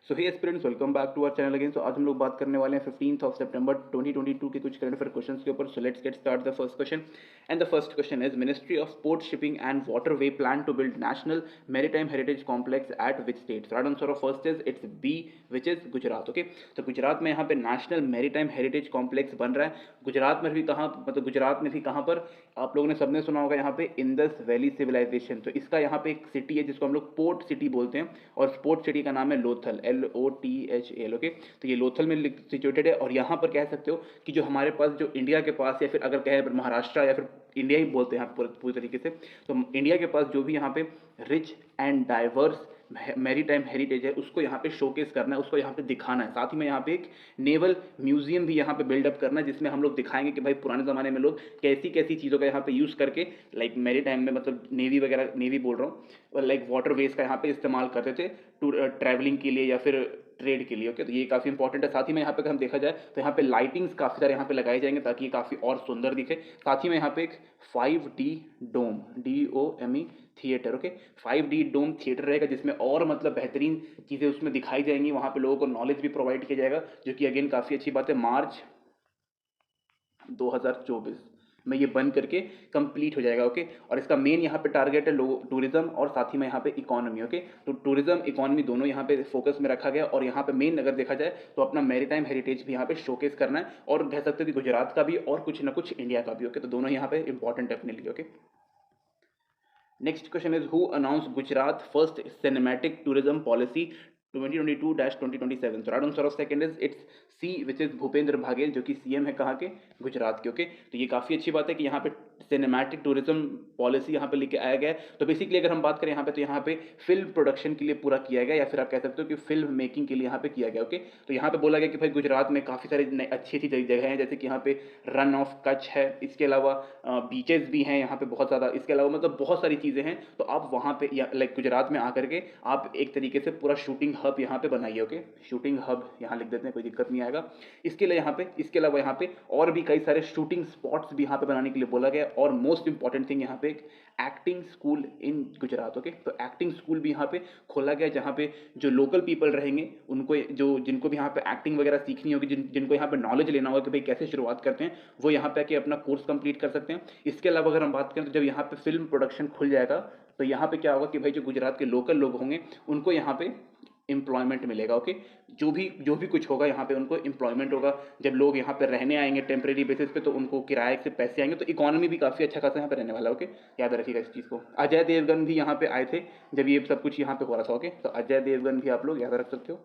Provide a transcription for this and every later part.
So hey aspirants, welcome back to our channel again. सो आज हम लोग बात करने वाले हैं 15 सितंबर 2022 के कुछ करंट अफेयर क्वेश्चंस के ऊपर। So let's get start the first question. And the first question is ministry of port shipping and waterway plan to build national maritime heritage complex at which state? Right answer of first is it's B, which is Gujarat. Okay, तो गुजरात में यहाँ पे national maritime heritage complex बन रहा है। गुजरात में भी कहाँ, मतलब गुजरात में भी कहाँ पर? आप लोगों ने सबने सुना होगा यहाँ पे इंडस वैली सिविलाइजेशन। तो इसका यहाँ पे एक सिटी है जिसको हम लोग पोर्ट सिटी बोलते हैं, और स्पोर्ट सिटी का नाम है लोथल, LOTHAL। ओके, तो ये लोथल में सिचुएटेड है। और यहाँ पर कह सकते हो कि जो हमारे पास, जो इंडिया के पास, या फिर अगर कहें महाराष्ट्र या फिर इंडिया ही बोलते हैं पूरी तरीके से, तो इंडिया के पास जो भी यहाँ पे rich and diverse maritime heritage है उसको यहाँ पे शोकेस करना है, उसको यहाँ पे दिखाना है। साथ ही में यहाँ पे एक नेवल म्यूजियम भी यहाँ पे बिल्डअप करना है, जिसमें हम लोग दिखाएंगे कि भाई पुराने ज़माने में लोग कैसी कैसी चीज़ों का यहाँ पे यूज़ करके, लाइक मैरी टाइम में, मतलब नेवी वगैरह, नेवी बोल रहा हूँ, लाइक वाटर वेज का यहाँ पे इस्तेमाल करते थे ट्रैवलिंग के लिए या फिर ट्रेड के लिए। ओके, तो ये काफ़ी इंपॉर्टेंट है। साथ ही में यहाँ पे अगर हम देखा जाए तो यहाँ पे लाइटिंग्स काफ़ी सारे यहाँ पे लगाए जाएंगे ताकि ये काफ़ी और सुंदर दिखे। साथ ही में यहाँ पे एक 5D डोम, DOME थिएटर, ओके, 5D डोम थिएटर रहेगा, जिसमें और मतलब बेहतरीन चीज़ें उसमें दिखाई जाएंगी। वहाँ पे लोगों को नॉलेज भी प्रोवाइड किया जाएगा, जो कि अगेन काफ़ी अच्छी बात है। मार्च 2024 में ये बन करके कंप्लीट हो जाएगा। ओके, और इसका मेन यहाँ पे टारगेट है टूरिज्म और साथ ही में यहाँ पे इकोनॉमी। ओके, तो टूरिज्म इकोनॉमी दोनों यहाँ पे फोकस में रखा गया, और यहाँ पे मेन अगर देखा जाए तो अपना मैरीटाइम हेरिटेज भी यहाँ पे शोकेस करना है, और कह सकते हो कि गुजरात का भी और कुछ ना कुछ इंडिया का भी। ओके, तो दोनों यहाँ पे इंपॉर्टेंट है अपने लिए। Okay, next question is who announce Gujarat first cinematic tourism policy 2022-2027? तो right answer of second is it's C, which is Bhupendra Bhagel, जो कि सीएम है कहाँ के? गुजरात के। ओके, तो ये काफ़ी अच्छी बात है कि यहाँ पे सिनेमैटिक टूरिज्म पॉलिसी यहाँ पे लेके आया गया है। तो बेसिकली अगर हम बात करें यहाँ पे, तो यहाँ पे फिल्म प्रोडक्शन के लिए पूरा किया गया, या फिर आप कह सकते हो कि फिल्म मेकिंग के लिए यहाँ पे किया गया। ओके, तो यहाँ पे बोला गया कि भाई गुजरात में काफ़ी सारी अच्छी अच्छी जगह हैं, जैसे कि यहाँ पे रन ऑफ कच्छ है, इसके अलावा बीचेस भी हैं यहाँ पे बहुत ज़्यादा, इसके अलावा मतलब बहुत सारी चीज़ें हैं। तो आप वहाँ पे लाइक गुजरात में आकर के आप एक तरीके से पूरा शूटिंग हब यहाँ पे बनाइए। ओके, शूटिंग हब यहाँ लिख देते हैं, कोई दिक्कत नहीं आएगा। इसके लिए यहाँ पे, इसके अलावा यहाँ पे और भी कई सारे शूटिंग स्पॉट्स भी यहाँ पे बनाने के लिए बोला गया। और मोस्ट इंपॉर्टेंट थिंग यहाँ पे एक एक्टिंग स्कूल इन गुजरात। ओके, तो एक्टिंग स्कूल भी यहाँ पे खोला गया, जहाँ पे जो लोकल पीपल रहेंगे उनको, जो जिनको भी यहाँ पे एक्टिंग वगैरह सीखनी होगी, जिनको यहाँ पे नॉलेज लेना होगा कि भाई कैसे शुरुआत करते हैं, वो यहाँ पे आके अपना कोर्स कंप्लीट कर सकते हैं। इसके अलावा अगर हम बात करें तो जब यहाँ पे फिल्म प्रोडक्शन खुल जाएगा तो यहाँ पे क्या होगा कि भाई जो गुजरात के लोकल लोग होंगे उनको यहाँ पे एम्प्लॉयमेंट मिलेगा। ओके, जो भी कुछ होगा यहाँ पे उनको एम्प्लॉयमेंट होगा। जब लोग यहाँ पे रहने आएंगे टेम्परेरी बेसिस पे, तो उनको किराए से पैसे आएंगे, तो इकोनॉमी भी काफ़ी अच्छा खासा यहाँ पे रहने वाला है। ओके, याद रखिएगा इस चीज़ को। अजय देवगन भी यहाँ पे आए थे जब ये सब कुछ यहाँ पे हो रहा था। ओके, तो अजय देवगन भी आप लोग याद रख सकते हो।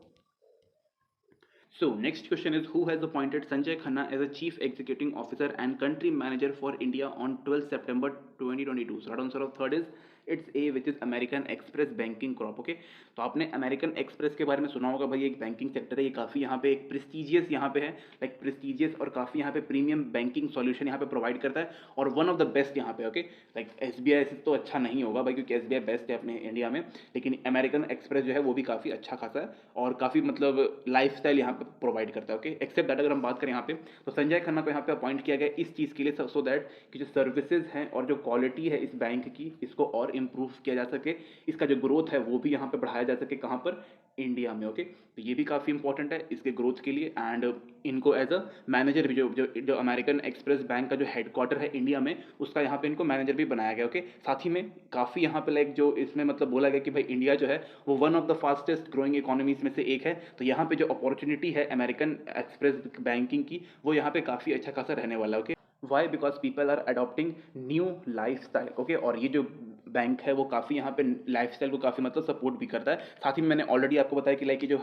So next question is who has appointed Sanjay Khanna as a Chief Executive Officer and Country Manager for India on 12 September 2022? So right answer of third is it's A, which is American Express Banking Corp. Okay, तो आपने American express के बारे में सुना होगा भाई, एक banking sector है, ये काफ़ी यहाँ पे एक प्रेस्टिजियस यहाँ पे है, लाइक प्रेस्टिजियस और काफ़ी यहाँ पे प्रीमियम बैंकिंग सॉल्यूशन यहाँ पे प्रोवाइड करता है, और वन ऑफ द बेस्ट यहाँ पे। ओके, लाइक SBI से तो अच्छा नहीं होगा भाई, क्योंकि SBI बेस्ट है अपने इंडिया में, लेकिन अमेरिकन एक्सप्रेस जो है वो भी काफ़ी अच्छा खासा है और काफ़ी मतलब लाइफ स्टाइल यहाँ पे प्रोवाइड करता है। ओके, एक्सेप्ट दैट अगर हम बात करें यहाँ पे, तो संजय खन्ना को यहाँ पे अपॉइंट किया गया इस चीज़ के लिए, सो दैट कि जो सर्विसेज हैं और जो क्वालिटी है इस बैंक की, इसको और इम्प्रूव किया जा सके, इसका जो ग्रोथ है वो भी यहाँ पे बढ़ाया जा सके। कहाँ पर? इंडिया में। ओके, तो ये भी काफ़ी इंपॉर्टेंट है इसके ग्रोथ के लिए। एंड इनको एज अ मैनेजर भी, जो अमेरिकन एक्सप्रेस बैंक का जो हेडक्वार्टर है इंडिया में, उसका यहाँ पे इनको मैनेजर भी बनाया गया। ओके, साथ ही में काफ़ी यहाँ पे लाइक जो इसमें मतलब बोला गया कि भाई इंडिया जो है वो one of the fastest growing economies में से एक है, तो यहाँ पे जो अपॉर्चुनिटी है अमेरिकन एक्सप्रेस बैंकिंग की, वो यहाँ पे काफ़ी अच्छा खासा रहने वाला है। Okay, why? Because people are adopting new lifestyle. Okay, और ये जो बैंक है वो काफ़ी यहाँ पे लाइफ स्टाइल को काफ़ी मतलब सपोर्ट भी करता है। साथ ही में मैंने ऑलरेडी आपको बताया कि लाइक ये जो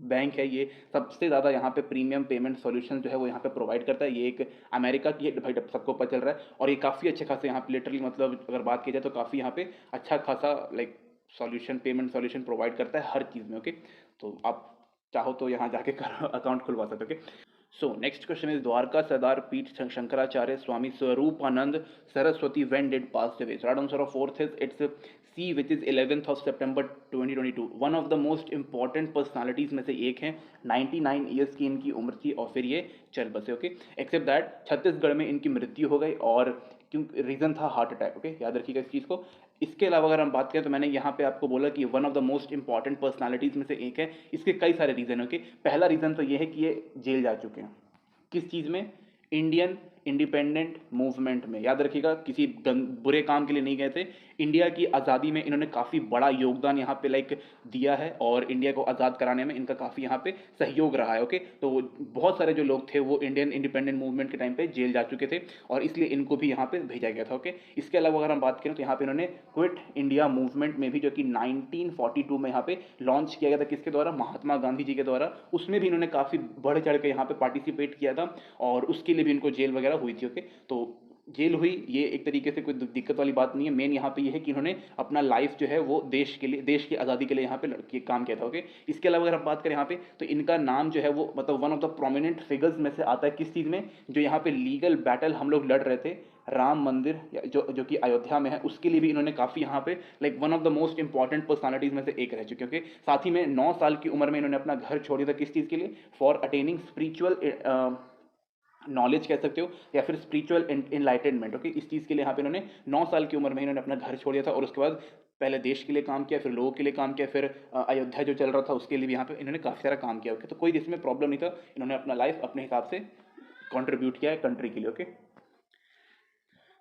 बैंक है ये सबसे ज़्यादा यहाँ पे प्रीमियम पेमेंट सॉल्यूशन जो है वो यहाँ पे प्रोवाइड करता है। ये एक अमेरिका की भाई सबको पता चल रहा है, और ये काफ़ी अच्छे खासे यहाँ पे लिटरली मतलब अगर बात की जाए तो काफ़ी यहाँ पे अच्छा खासा like solution, payment solution provide करता है हर चीज़ में। ओके, तो आप चाहो तो यहाँ जाके अकाउंट खुलवा सकते हो। Okay, so next question is Dwarka Sardar Pete Shankaracharya Swami Swarupanand Saraswati when did passed away? So right answer of fourth is it's C, which is 11th of September 2022. One of the most important personalities में से एक हैं, 99 years की इनकी उम्र थी और फिर ये चल बसे। ओके, एक्सेप्ट दैट छत्तीसगढ़ में इनकी मृत्यु हो गई, और क्यों रीज़न था हार्ट अटैक। ओके, याद रखिएगा इस चीज़ को। इसके अलावा अगर हम बात करें तो मैंने यहाँ पे आपको बोला कि one of the most important personalities में से एक है। इसके कई सारे रीज़न है। पहला रीज़न तो ये है कि ये जेल जा चुके हैं। किस चीज़ में? इंडियन इंडिपेंडेंट मूवमेंट में। याद रखिएगा, किसी बुरे काम के लिए नहीं गए थे। इंडिया की आज़ादी में इन्होंने काफ़ी बड़ा योगदान यहाँ पे दिया है और इंडिया को आज़ाद कराने में इनका काफ़ी यहाँ पे सहयोग रहा है। ओके, तो बहुत सारे जो लोग थे वो इंडियन इंडिपेंडेंट मूवमेंट के टाइम पे जेल जा चुके थे और इसलिए इनको भी यहाँ पे भेजा गया था। ओके, इसके अलावा अगर हम बात करें तो यहाँ पे इन्होंने क्विट इंडिया मूवमेंट में भी, जो कि 1942 में यहाँ पे लॉन्च किया गया था, किसके द्वारा? महात्मा गांधी जी के द्वारा। उसमें भी इन्होंने काफ़ी बढ़ चढ़ के यहाँ पे पार्टिसिपेट किया था और उसके लिए भी इनको जेल वगैरह हुई थी। ओके, तो जेल हुई, ये एक तरीके से कोई दिक्कत वाली बात नहीं है। मेन यहाँ पे ये है कि इन्होंने अपना लाइफ जो है वो देश के लिए, देश की आज़ादी के लिए यहाँ पे काम किया था। ओके, इसके अलावा अगर हम बात करें यहाँ पे तो इनका नाम जो है वो मतलब one of the prominent figures में से आता है। किस चीज़ में? जो यहाँ पे लीगल बैटल हम लोग लड़ रहे थे राम मंदिर जो कि अयोध्या में है, उसके लिए भी इन्होंने काफ़ी यहाँ पे one of the most important personalities में से एक रह चुके हैं। साथ ही में 9 साल की उम्र में इन्होंने अपना घर छोड़ दिया था। किस चीज़ के लिए? फॉर अटेनिंग स्पिरिचुअल नॉलेज कह सकते हो या फिर स्पिरिचुअल इनलाइटनमेंट। ओके, इस चीज़ के लिए यहाँ पे इन्होंने 9 साल की उम्र में इन्होंने अपना घर छोड़ दिया था और उसके बाद पहले देश के लिए काम किया, फिर लोगों के लिए काम किया, फिर अयोध्या जो चल रहा था उसके लिए भी यहाँ पे इन्होंने काफ़ी सारा काम किया। ओके, तो कोई इसमें प्रॉब्लम नहीं था। इन्होंने अपना लाइफ अपने हिसाब से कॉन्ट्रीब्यूट किया है कंट्री के लिए। Okay,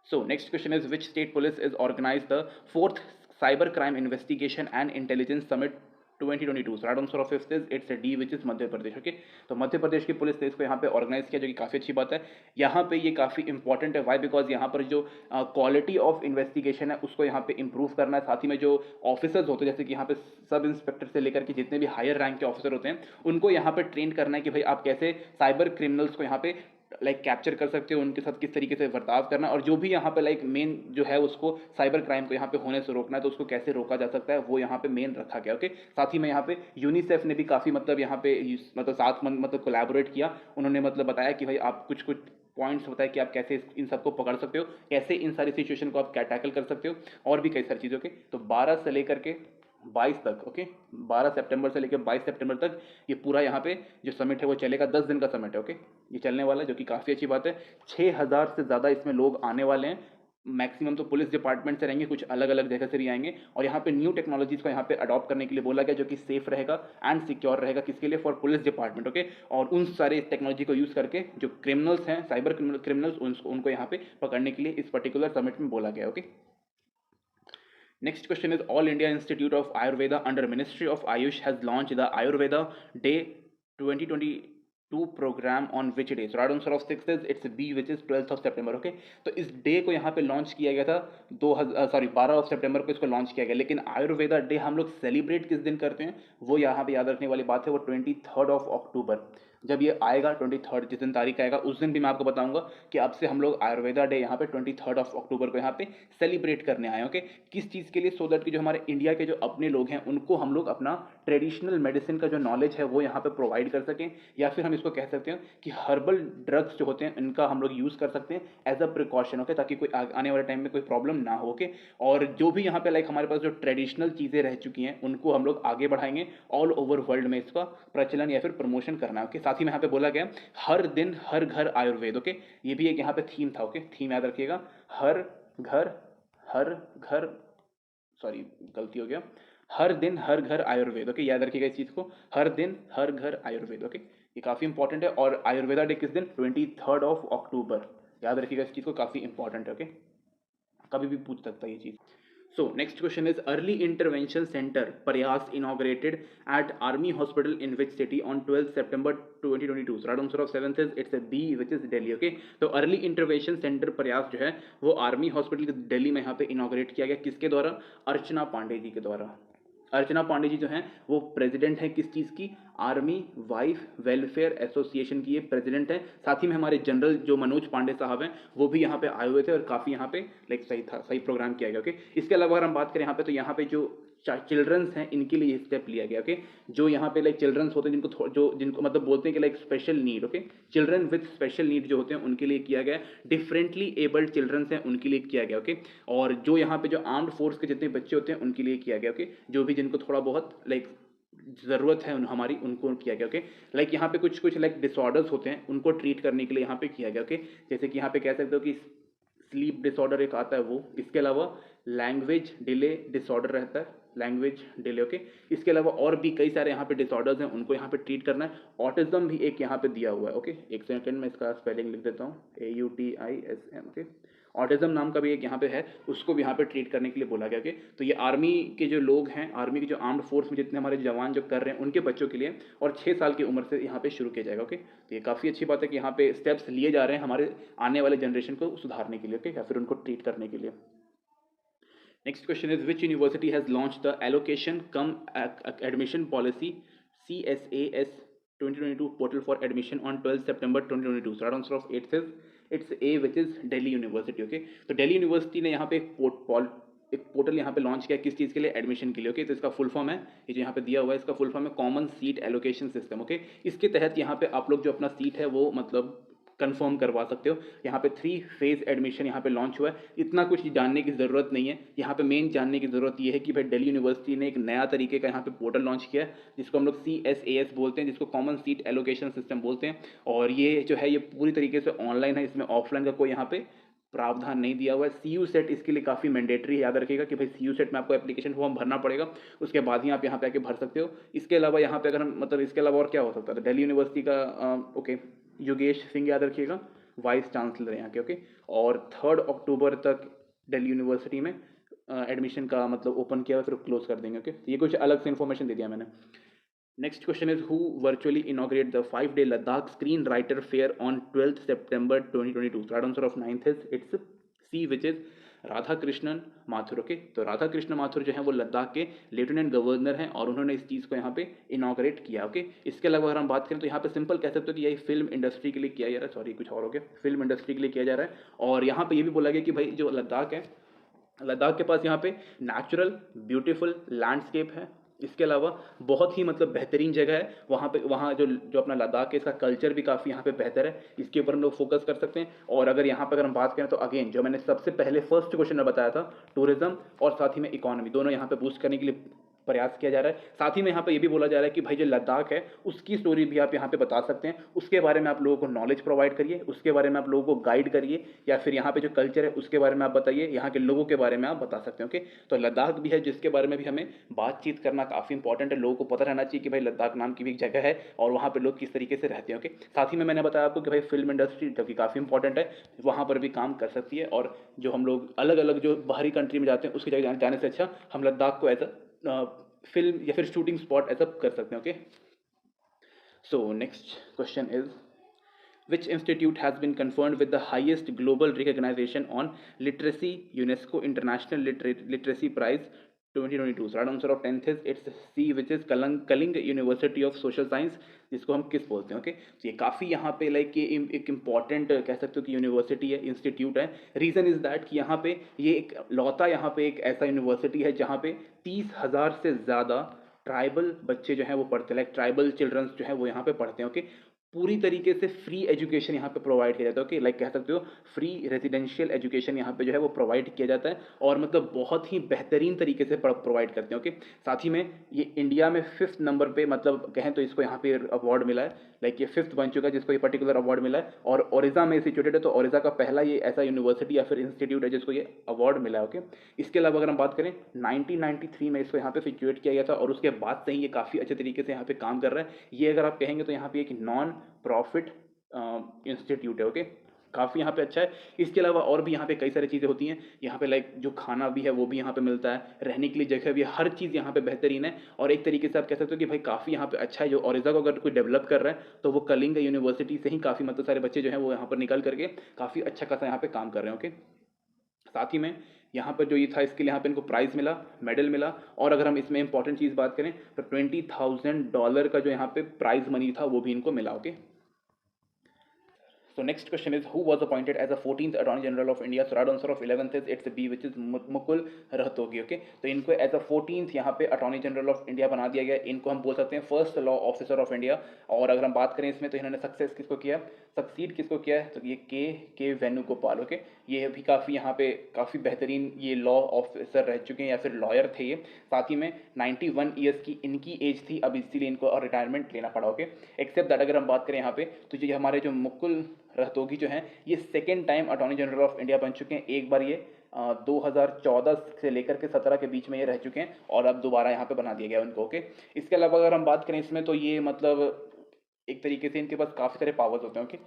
so next question is, which state police is organized the 4th cyber crime investigation and intelligence summit 2022? So right answer of fifth is it's a D, which is Madhya Pradesh. Okay, तो मध्य प्रदेश की police ने इसको यहाँ पे organise किया, जो कि काफ़ी अच्छी बात है। यहाँ पे ये काफ़ी इंपॉर्टेंट है। वाई? बिकॉज यहाँ पर जो क्वालिटी ऑफ इन्वेस्टिगेशन है उसको यहाँ पे इंप्रूव करना है। साथ ही में जो ऑफिसर्स होते हैं, जैसे कि यहाँ पे सब इंस्पेक्टर से लेकर के जितने भी हायर रैंक के ऑफिसर होते हैं, उनको यहाँ पे ट्रेन करना है कि भाई आप कैसे साइबर क्रिमिनल्स को यहाँ पे कैप्चर कर सकते हो, उनके साथ किस तरीके से बर्ताव करना, और जो भी यहाँ पे मेन जो है उसको साइबर क्राइम को यहाँ पे होने से रोकना है, तो उसको कैसे रोका जा सकता है वो यहाँ पे मेन रखा गया। ओके, साथ ही में यहाँ पे यूनिसेफ ने भी काफ़ी मतलब यहाँ पे साथ मतलब कोलैबोरेट किया। उन्होंने मतलब बताया कि भाई आप कुछ कुछ पॉइंट्स बताया कि आप कैसे इन सबको पकड़ सकते हो, कैसे इन सारी सिचुएशन को आप क्या टैकल कर सकते हो, और भी कई सारी चीज़ों के। तो 12 से लेकर के 22 तक, ओके, 12 सितंबर से लेकर 22 सितंबर तक ये पूरा यहाँ पे जो समिट है वो चलेगा। 10 दिन का समिट है। ओके, ये चलने वाला है, जो कि काफ़ी अच्छी बात है। 6000 से ज़्यादा इसमें लोग आने वाले हैं। मैक्सिमम तो पुलिस डिपार्टमेंट से रहेंगे, कुछ अलग अलग जगह से भी आएंगे, और यहाँ पे न्यू टेक्नोलॉजीज को यहाँ पे अडॉप्ट करने के लिए बोला गया, जो कि सेफ रहेगा एंड सिक्योर रहेगा। किसके लिए? For police department. ओके, और उन सारे टेक्नोलॉजी को यूज़ करके जो क्रिमिनल्स हैं, साइबर क्रिमिनल्स, उनको यहाँ पे पकड़ने के लिए इस पर्टिकुलर समिट में बोला गया। Okay, next question is, All India Institute of Ayurveda under Ministry of Ayush has launched the Ayurveda Day 2022 program on which day? So right answer of 6 is it's B, which is 12th of September. Okay, तो इस day को यहाँ पे launch किया गया था 12 सितंबर को इसको लॉन्च किया गया। लेकिन आयुर्वेदा डे हम लोग सेलिब्रेट किस दिन करते हैं वो यहाँ पे याद रखने वाली बात है, वो 23 अक्टूबर जब ये आएगा, 23 जिस दिन तारीख आएगा उस दिन भी मैं आपको बताऊंगा कि अब से हम लोग आयुर्वेदा डे यहाँ पे 23 अक्टूबर को यहाँ पे सेलिब्रेट करने आए। ओके, किस चीज़ के लिए? सो दैट कि जो हमारे इंडिया के जो अपने लोग हैं उनको हम लोग अपना ट्रेडिशनल मेडिसिन का जो नॉलेज है वो यहाँ पे प्रोवाइड कर सकें, या फिर हम इसको कह सकते हैं कि हर्बल ड्रग्स जो होते हैं इनका हम लोग यूज़ कर सकते हैं एज अ प्रिकॉशन। ओके, ताकि कोई आने वाले टाइम में कोई प्रॉब्लम ना हो। ओके, और जो भी यहाँ पे हमारे पास जो ट्रेडिशनल चीज़ें रह चुकी हैं उनको हम लोग आगे बढ़ाएंगे, ऑल ओवर वर्ल्ड में इसका प्रचलन या फिर प्रमोशन करना है। ओके, साथ ही में यहाँ पे बोला गया हर दिन हर घर आयुर्वेद। ओके, ये भी एक यहाँ पे थीम था। ओके, थीम याद रखिएगा, हर घर, सॉरी गलती हो गया, हर दिन हर घर आयुर्वेद। ओके, याद रखिएगा इस चीज़ को, हर दिन हर घर आयुर्वेद। ओके, ये काफ़ी इंपॉर्टेंट है। और आयुर्वेदा डे किस दिन? 23 अक्टूबर। याद रखिएगा इस चीज़ को, काफ़ी इंपॉर्टेंट है। ओके, कभी भी पूछ सकता है ये चीज़। So next question is, early intervention center Prayas inaugurated at Army Hospital in which city on 12th September 2022? So right answer of 7th is it's a B, which is Delhi. Okay, तो early intervention center प्रयास जो है वो army hospital Delhi में यहाँ पे inaugurate किया गया। किसके द्वारा? अर्चना पांडे जी के द्वारा। अर्चना पांडे जी जो हैं वो प्रेसिडेंट हैं किस चीज़ की? आर्मी वाइफ वेलफेयर एसोसिएशन की ये प्रेसिडेंट हैं। साथ ही में हमारे जनरल जो मनोज पांडे साहब हैं वो भी यहाँ पे आए हुए थे और काफ़ी यहाँ पे सही था, सही प्रोग्राम किया गया। ओके, इसके अलावा अगर हम बात करें यहाँ पे तो यहाँ पे जो चिल्ड्रंस हैं इनके लिए स्टेप लिया गया। ओके, जो यहाँ पे चिल्ड्रंस होते हैं जिनको मतलब बोलते हैं कि special need. Okay, children with special need जो होते हैं उनके लिए किया गया। डिफरेंटली एबल्ड चिल्ड्रंस हैं उनके लिए किया गया। ओके, और जो यहाँ पे जो आर्म्ड फोर्स के जितने बच्चे होते हैं उनके लिए किया गया। ओके, जो भी जिनको थोड़ा बहुत ज़रूरत है हमारी उनको किया गया। ओके, यहाँ पे कुछ कुछ डिसऑर्डर्स होते हैं उनको ट्रीट करने के लिए यहाँ पे किया गया। ओके, जैसे कि यहाँ पे कह सकते हो कि स्लीप डिसऑर्डर एक आता है वो, इसके अलावा लैंग्वेज डिले डिसऑर्डर रहता है, लैंग्वेज डिले, ओके। इसके अलावा और भी कई सारे यहाँ पे डिसऑर्डर्स हैं, उनको यहाँ पे ट्रीट करना है। ऑटिज्म भी एक यहाँ पे दिया हुआ है, ओके। एक सेकंड में इसका स्पेलिंग लिख देता हूँ, AUTISM, ओके। ऑटिज्म नाम का भी एक यहाँ पे है, उसको भी यहाँ पे ट्रीट करने के लिए बोला गया, ओके। तो ये आर्मी के जो लोग हैं, आर्मी के जो आर्म्ड फोर्स में जितने हमारे जवान जो कर रहे हैं उनके बच्चों के लिए, और 6 साल की उम्र से यहाँ पे शुरू किया जाएगा, ओके। तो ये काफ़ी अच्छी बात है कि यहाँ पे स्टेप्स लिए जा रहे हैं हमारे आने वाले जनरेशन को सुधारने के लिए, ओके, या फिर उनको ट्रीट करने के लिए। Next question is, which university has launched the allocation cum admission policy CSAS 2022 portal for admission on 12 September 2022? So right answer of 8 is it's A, which is Delhi University, okay। तो Delhi University ने यहाँ पे एक portal यहाँ पे launch किया, किस चीज़ के लिए? एडमिशन के लिए, ओके। तो इसका फुल फॉर्म है, ये जो यहाँ पे दिया हुआ है, इसका फुल फॉर्म है common seat allocation system, okay. इसके तहत यहाँ पे आप लोग जो अपना सीट है वो मतलब कंफर्म करवा सकते हो। यहाँ पे 3 फेज एडमिशन यहाँ पे लॉन्च हुआ है। इतना कुछ जानने की ज़रूरत नहीं है, यहाँ पे मेन जानने की ज़रूरत ये है कि भाई दिल्ली यूनिवर्सिटी ने एक नया तरीके का यहाँ पे पोर्टल लॉन्च किया है, जिसको हम लोग CSAS बोलते हैं, जिसको कॉमन सीट एलोकेशन सिस्टम बोलते हैं। और ये जो है ये पूरी तरीके से ऑनलाइन है, इसमें ऑफलाइन का कोई यहाँ पे प्रावधान नहीं दिया हुआ है। CU सेट इसके लिए काफ़ी मैंडेटरी है, याद रखिएगा कि भाई CU सेट में आपको एप्लीकेशन फॉर्म भरना पड़ेगा, उसके बाद ही आप यहाँ पे आके भर सकते हो। इसके अलावा यहाँ पे अगर हम मतलब इसके अलावा और क्या हो सकता है, दिल्ली यूनिवर्सिटी का ओके, योगेश सिंह याद रखिएगा, वाइस चांसलर यहाँ के, ओके। और 3 अक्टूबर तक दिल्ली यूनिवर्सिटी में एडमिशन का मतलब ओपन किया हुआ, फिर क्लोज कर देंगे, ओके। तो ये कुछ अलग से इन्फॉर्मेशन दे दिया मैंने। Next question is, who virtually inaugurated the 5-day Ladakh Screenwriter Fair on 12th September 2022? So right answer of 9th is it's C, which is Radha Krishnan Mathur, okay. तो राधा कृष्ण माथुर जो है वो लद्दाख के लेफ्टिनेंट गवर्नर हैं और उन्होंने इस चीज़ को यहाँ पे इनाग्रेट किया, ओके। इसके अलावा अगर हम बात करें तो यहाँ पे सिंपल कह सकते हो कि यही फिल्म इंडस्ट्री के लिए किया जा रहा है, सॉरी कुछ और हो गया, फिल्म इंडस्ट्री के लिए किया जा रहा है। और यहाँ पे ये भी बोला गया कि भाई जो लद्दाख है, लद्दाख के पास यहाँ पे नेचुरल ब्यूटीफुल लैंडस्केप है, इसके अलावा बहुत ही मतलब बेहतरीन जगह है वहाँ पे। वहाँ जो जो अपना लद्दाख है, इसका कल्चर भी काफ़ी यहाँ पे बेहतर है, इसके ऊपर हम लोग फोकस कर सकते हैं। और अगर यहाँ पे अगर हम बात करें तो अगेन जो मैंने सबसे पहले फर्स्ट क्वेश्चन में बताया था, टूरिज्म और साथ ही में इकोनॉमी दोनों यहाँ पे बूस्ट करने के लिए प्रयास किया जा रहा है। साथ ही में यहाँ पे ये भी बोला जा रहा है कि भाई जो लद्दाख है उसकी स्टोरी भी आप यहाँ पे बता सकते हैं, उसके बारे में आप लोगों को नॉलेज प्रोवाइड करिए, उसके बारे में आप लोगों को गाइड करिए, या फिर यहाँ पे जो कल्चर है उसके बारे में आप बताइए, यहाँ के लोगों के बारे में आप बता सकते हैं, ओके। तो लद्दाख भी है जिसके बारे में भी हमें बातचीत करना काफ़ी इंपॉर्टेंट है, लोगों को पता रहना चाहिए कि भाई लद्दाख नाम की भी एक जगह है और वहाँ पर लोग किस तरीके से रहते हैं, ओके। साथ ही में मैंने बताया आपको कि भाई फिल्म इंडस्ट्री जो कि काफ़ी इंपॉर्टेंट है, वहाँ पर भी काम कर सकती है। और जो हम लोग अलग अलग जो बाहरी कंट्री में जाते हैं उसकी जगह जाने से अच्छा हम लद्दाख को एज अ फिल्म या फिर शूटिंग स्पॉट ऐसा कर सकते हैं, okay. So next question is, which institute has been conferred with the highest global recognition on literacy, UNESCO International Literacy Prize 2022? So right answer of 10th is it's C, which is Kaling University of Social Science, जिसको हम किस बोलते हैं, okay. तो ये काफ़ी यहाँ पे लाइक ये एक इम्पॉर्टेंट कह सकते हो कि यूनिवर्सिटी है, इंस्टीट्यूट है। रीज़न इज़ दैट कि यहाँ पे ये एक लौता यहाँ पे एक ऐसा यूनिवर्सिटी है जहाँ पे 30,000 से ज़्यादा ट्राइबल बच्चे जो हैं वो पढ़ते हैं, लाइक ट्राइबल चिल्ड्रंस जो है वो यहाँ पे पढ़ते हैं, ओके। पूरी तरीके से फ्री एजुकेशन यहाँ पे प्रोवाइड किया जाता है, ओके। लाइक कह सकते हो फ्री रेजिडेंशियल एजुकेशन यहाँ पे जो है वो प्रोवाइड किया जाता है, और मतलब बहुत ही बेहतरीन तरीके से प्रोवाइड करते हैं, ओके। साथ ही में ये इंडिया में 5th नंबर पे मतलब कहें तो इसको यहाँ पे अवार्ड मिला है, लाइक ये 5th बन चुका है जिसको ये पर्टिकुलर अवार्ड मिला है। और ओरिजा में सिचुएटेड है, तो ओरिजा का पहला ये ऐसा यूनिवर्सिटी या फिर इंस्टीट्यूट है जिसको ये अवार्ड मिला है, ओके। इसके अलावा अगर हम बात करें 1993 में इसको यहाँ पे सिचुएट किया गया था, और उसके बाद से ही ये काफ़ी अच्छे तरीके से यहाँ पे काम कर रहा है। ये अगर आप कहेंगे तो यहाँ पे एक नॉन प्रॉफिट इंस्टीट्यूट है, ओके। काफ़ी यहाँ पे अच्छा है। इसके अलावा और भी यहाँ पे कई सारी चीज़ें होती हैं यहाँ पे, लाइक जो खाना भी है वो भी यहाँ पे मिलता है, रहने के लिए जगह भी है, हर चीज़ यहाँ पे बेहतरीन है। और एक तरीके से आप कह सकते हो कि भाई काफ़ी यहाँ पे अच्छा है। जो ओरिजा को अगर कोई डेवलप कर रहा है तो वो कलिंग यूनिवर्सिटी से ही काफ़ी मतलब सारे बच्चे जो हैं वो यहाँ पर निकल करके काफ़ी अच्छा खासा यहाँ पे काम कर रहे हैं, ओके। साथ ही में यहाँ पर जो ये था इसके लिए यहाँ पे इनको प्राइज़ मिला, मेडल मिला। और अगर हम इसमें इंपॉर्टेंट चीज़ बात करें तो $20,000 का जो यहाँ पे प्राइज़ मनी था वो भी इनको मिला, okay. So next question is, who was appointed as the 14th Attorney General of India? So right answer of 11th is it's B, which is Mukul Rohatgi, okay। तो इनको एज अ 14th यहाँ पे attorney general of India बना दिया गया। इनको हम बोल सकते हैं first law officer of India. और अगर हम बात करें इसमें तो इन्होंने सक्सेस किसको किया, सक्सीड किसको किया है, तो ये के वेणुगोपाल, ओके। ये भी काफ़ी यहाँ पे काफ़ी बेहतरीन ये लॉ ऑफिसर रह चुके हैं या फिर लॉयर थे ये। साथ ही में 91 ईयर्स की इनकी एज थी, अब इसीलिए इनको रिटायरमेंट लेना पड़ा, ओके। एक्सेप्ट दैट अगर हम बात करें यहाँ पे तो ये हमारे जो मुकुल रहतोगी जो हैं ये second time attorney general of India बन चुके हैं। एक बार ये 2014 से लेकर के 17 के बीच में ये रह चुके हैं और अब दोबारा यहाँ पे बना दिया गया उनको। ओके, इसके अलावा अगर हम बात करें इसमें तो ये मतलब एक तरीके से इनके पास काफ़ी सारे पावर्स होते हैं। ओके,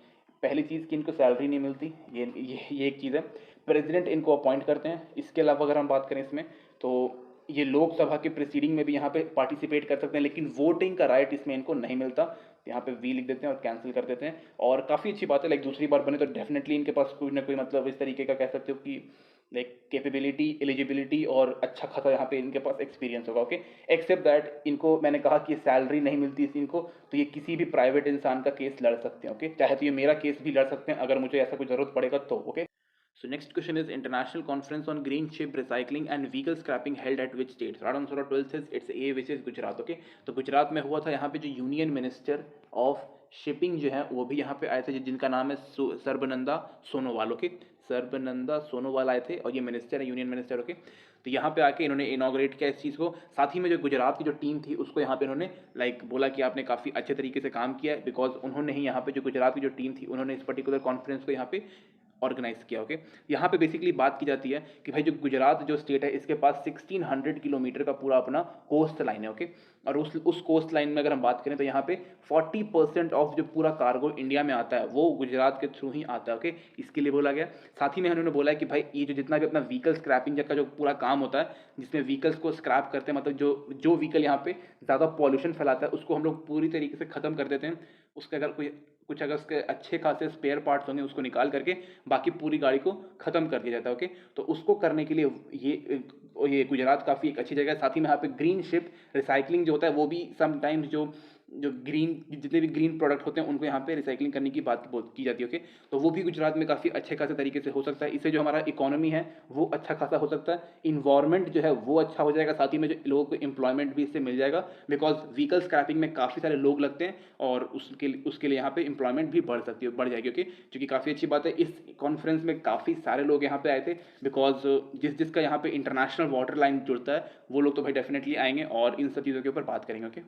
पहली चीज़ कि इनको सैलरी नहीं मिलती, ये एक चीज़ है। प्रेसिडेंट इनको अपॉइंट करते हैं। इसके अलावा अगर हम बात करें इसमें तो ये लोकसभा के प्रोसीडिंग में भी यहाँ पे पार्टिसिपेट कर सकते हैं, लेकिन वोटिंग का राइट इसमें इनको नहीं मिलता। तो यहाँ पे वी लिख देते हैं और कैंसिल कर देते हैं। और काफ़ी अच्छी बात है, लाइक दूसरी बार बने तो डेफिनेटली इनके पास कोई ना कोई मतलब इस तरीके का कह सकते हो कि लाइक कैपेबिलिटी, एलिजिबिलिटी और अच्छा खासा यहाँ पे इनके पास एक्सपीरियंस होगा। ओके, एक्सेप्ट दैट इनको मैंने कहा कि सैलरी नहीं मिलती इनको, तो ये किसी भी प्राइवेट इंसान का केस लड़ सकते हैं। ओके, चाहे तो ये मेरा केस भी लड़ सकते हैं अगर मुझे ऐसा कोई ज़रूरत पड़ेगा तो। Okay, so next question is international conference on green ship recycling and vehicle scrapping held at which state? Right answer of 12 says it's A, which is Gujarat. Okay, तो गुजरात में हुआ था। यहाँ पे जो यूनियन मिनिस्टर ऑफ शिपिंग जो है वो भी यहाँ पे आए थे, जिनका नाम है सर्बानंदा सोनोवाल। ओके, सर्बानंदा सोनोवाल आए थे और ये मिनिस्टर है, यूनियन मिनिस्टर। ओके, तो यहाँ पे आके इन्होंने इनॉग्रेट किया इस चीज़ को। साथ ही में जो गुजरात की जो टीम थी उसको यहाँ पे इन्होंने लाइक बोला कि आपने काफ़ी अच्छे तरीके से काम किया है, बिकॉज उन्होंने ही यहाँ पे जो गुजरात की जो टीम थी उन्होंने इस पर्टिकुलर कॉन्फ्रेंस को यहाँ पे ऑर्गेनाइज किया। ओके, यहाँ पे बेसिकली बात की जाती है कि भाई जो गुजरात जो स्टेट है इसके पास 1600 किलोमीटर का पूरा अपना कोस्ट लाइन है। ओके, और उस कोस्ट लाइन में अगर हम बात करें तो यहाँ पे 40% ऑफ जो पूरा कार्गो इंडिया में आता है वो गुजरात के थ्रू ही आता है। ओके, इसके लिए बोला गया। साथ ही में उन्होंने बोला है कि भाई ये जो जितना भी अपना व्हीकल स्क्रैपिंग का जो पूरा काम होता है, जिसमें व्हीकल्स को स्क्रैप करते हैं, मतलब जो व्हीकल यहाँ पे ज़्यादा पॉल्यूशन फैलाता है उसको हम लोग पूरी तरीके से ख़त्म कर देते हैं। उसके अगर कुछ अगर उसके अच्छे खासे स्पेयर पार्ट्स होंगे उसको निकाल करके बाकी पूरी गाड़ी को ख़त्म कर दिया जाता है। ओके, तो उसको करने के लिए ये गुजरात काफ़ी एक अच्छी जगह है। साथ ही में यहाँ पे ग्रीन शिप रिसाइकलिंग जो होता है वो भी समटाइम्स जो ग्रीन जितने भी ग्रीन प्रोडक्ट होते हैं उनको यहाँ पे रिसाइकलिंग करने की बात की जाती है। ओके, तो वो भी गुजरात में काफ़ी अच्छे खासे तरीके से हो सकता है। इससे जो हमारा इकोनॉमी है वो अच्छा खासा हो सकता है, इन्वायरमेंट जो है वो अच्छा हो जाएगा, साथ ही में जो लोगों को एम्प्लॉयमेंट भी इससे मिल जाएगा, बिकॉज व्हीकल स्क्रैपिंग में काफ़ी सारे लोग लगते हैं और उसके लिए यहाँ पे एम्प्लॉयमेंट भी बढ़ जाएगी। ओके, जो कि काफ़ी अच्छी बात है। इस कॉन्फ्रेंस में काफ़ी सारे लोग यहाँ पे आए थे, बिकॉज जिसका यहाँ पे इंटरनेशनल वाटर लाइन जुड़ता है वो लोग तो भाई डेफिनेटली आएंगे और इन सब चीज़ों के ऊपर बात करेंगे। Okay,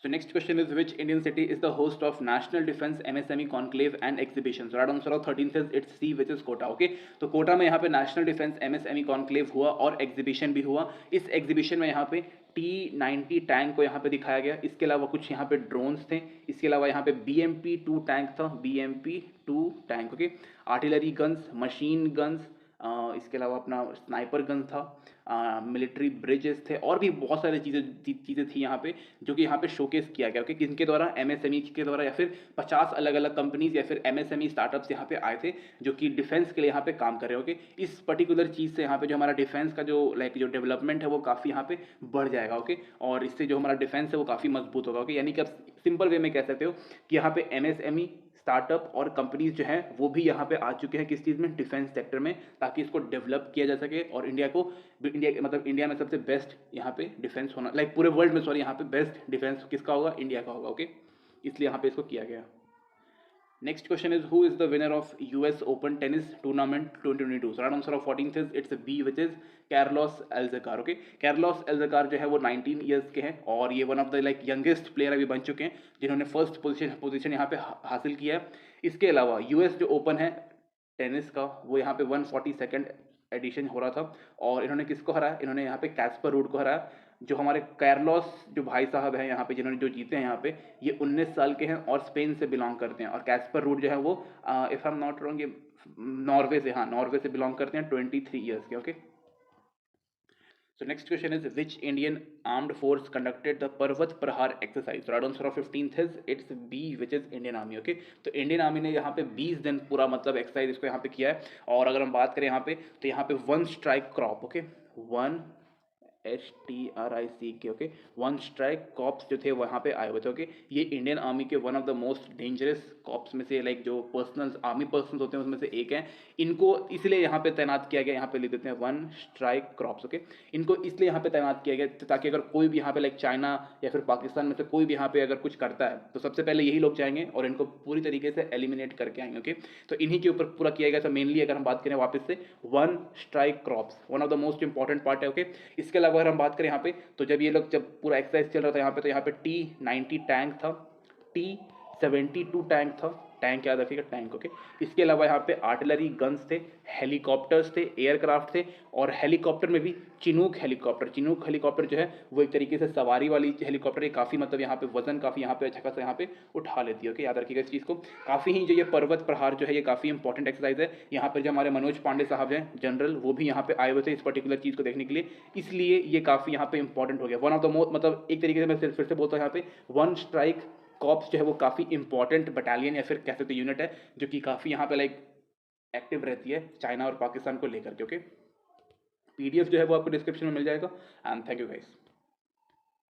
so next question is which Indian city is the host of National Defense MSME Conclave and Exhibition? So right answer of 13 says it's C, which is Kota. Okay, तो कोटा में यहाँ पे नेशनल डिफेंस MSME कॉन्क्लेव हुआ और exhibition भी हुआ। इस exhibition में यहाँ पे T-90 टैंक को यहाँ पे दिखाया गया। इसके अलावा कुछ यहाँ पे ड्रोन्स थे। इसके अलावा यहाँ पे BMP-2 टैंक था, BMP-2 tank. Okay, artillery guns, machine guns, इसके अलावा अपना स्नाइपर गन था, मिलिट्री ब्रिजेस थे और भी बहुत सारी चीज़ें थी यहाँ पे, जो कि यहाँ पे शोकेस किया गया। ओके, किनके द्वारा? MSME के द्वारा, या फिर 50 अलग अलग कंपनीज या फिर MSME स्टार्टअप्स यहाँ पे आए थे जो कि डिफेंस के लिए यहाँ पे काम कर रहे हैं। ओके, इस पर्टिकुलर चीज़ से यहाँ पे जो हमारा डिफेंस का जो जो डेवलपमेंट है वो काफ़ी यहाँ पे बढ़ जाएगा। ओके, और इससे जो हमारा डिफेंस है वो काफ़ी मजबूत होगा। ओके, यानी कि आप सिंपल वे में कह सकते हो कि यहाँ पे MSME स्टार्टअप और कंपनीज जो हैं वो भी यहाँ पे आ चुके हैं किस चीज़ में? डिफेंस सेक्टर में, ताकि इसको डेवलप किया जा सके और इंडिया में सबसे बेस्ट यहाँ पे डिफेंस होना, लाइक पूरे वर्ल्ड में, सॉरी, यहाँ पे बेस्ट डिफेंस किसका होगा? इंडिया का होगा। ओके, इसलिए यहाँ पे इसको किया गया। Next question is who is the winner of US open tennis tournament 2022? So right answer of 14 is it's B, which is Carlos Alcaraz. Okay, Carlos Alcaraz जो है वो 19 ईयर्स के हैं और ये one of the like youngest player अभी बन चुके हैं जिन्होंने फर्स्ट पोजीशन यहाँ पे हासिल किया है। इसके अलावा US जो ओपन है टेनिस का वो यहाँ पे 142nd एडिशन हो रहा था और इन्होंने किसको हराया? इन्होंने यहाँ पे कैस्पर रूड को हराया। जो हमारे कैर्लोस जो भाई साहब हैं यहाँ पे जिन्होंने जो जीते हैं यहाँ पे, ये 19 साल के हैं और स्पेन से बिलोंग करते हैं। और कैस्पर रूड जो है वो if I am not wrong ये नॉर्वे से बिलोंग करते हैं, 23 ईयर्स के। Okay, so next question is which Indian armed force conducted the Parvat Prahar exercise? So right answer of 15th is it's B, which is Indian Army। okay, तो Indian army ने यहाँ पे 20 दिन पूरा मतलब एक्सरसाइज इसको यहाँ पे किया है। और अगर हम बात करें यहाँ पे तो यहाँ पे 1 strike crop, okay, 1 STRICK, okay, 1 strike corps जो थे वहाँ पे आए हुए थे। ओके, ये इंडियन आर्मी के one of the most dangerous corps में से, लाइक जो आर्मी पर्सनल होते हैं उसमें से एक है। इनको इसलिए यहाँ पे तैनात किया गया, यहाँ पे लिख देते हैं 1 स्ट्राइक क्रॉप्स। ओके, इनको इसलिए यहाँ पे तैनात किया गया ताकि अगर कोई भी यहाँ पे लाइक चाइना या फिर पाकिस्तान में से कोई भी यहाँ पे अगर कुछ करता है तो सबसे पहले यही लोग जाएंगे और इनको पूरी तरीके से एलिमिनेट करके आएंगे। ओके, तो इन्हीं के ऊपर पूरा किया गया था मेनली। अगर हम बात करें वापस से 1 strike crops one of the most important part है। ओके, इसके अलावा अगर हम बात करें यहाँ पे तो जब ये लोग जब पूरा एक्सरसाइज चल रहा था यहाँ पे तो यहाँ पे T-90 टैंक था, 72 टैंक था, टैंक याद रखिएगा, टैंक, ओके। इसके अलावा यहाँ पे आर्टिलरी गन्स थे, हेलीकॉप्टर्स थे, एयरक्राफ्ट थे, और हेलीकॉप्टर में भी चिनूक हेलीकॉप्टर, चिनूक हेलीकॉप्टर जो है वो एक तरीके से सवारी वाली हेलीकॉप्टर है, काफ़ी मतलब यहाँ पे वजन काफ़ी यहाँ पे अच्छा खासा यहाँ पे उठा लेती है, ओके, याद रखिएगा इस चीज़ को। काफ़ी ही जो ये पर्वत प्रहार जो है ये काफ़ी इंपॉर्टेंट एक्सरसाइज है। यहाँ पर जो हमारे मनोज पांडे साहब हैं जनरल, वो भी यहाँ पे आए हुए थे इस पर्टिकुलर चीज़ को देखने के लिए, इसलिए ये काफ़ी यहाँ पे इंपॉर्टेंट हो गया। वन ऑफ द मोस्ट, मतलब एक तरीके से मैं फिर से बोलता हूँ यहाँ पे, वन स्ट्राइक कॉप्स जो है वो काफ़ी इंपॉर्टेंट बटालियन या फिर कह सकते यूनिट है, जो कि काफ़ी यहाँ पे लाइक एक्टिव रहती है चाइना और पाकिस्तान को लेकर के, ओके। पीडीएफ जो है वो आपको डिस्क्रिप्शन में मिल जाएगा। And thank you guys.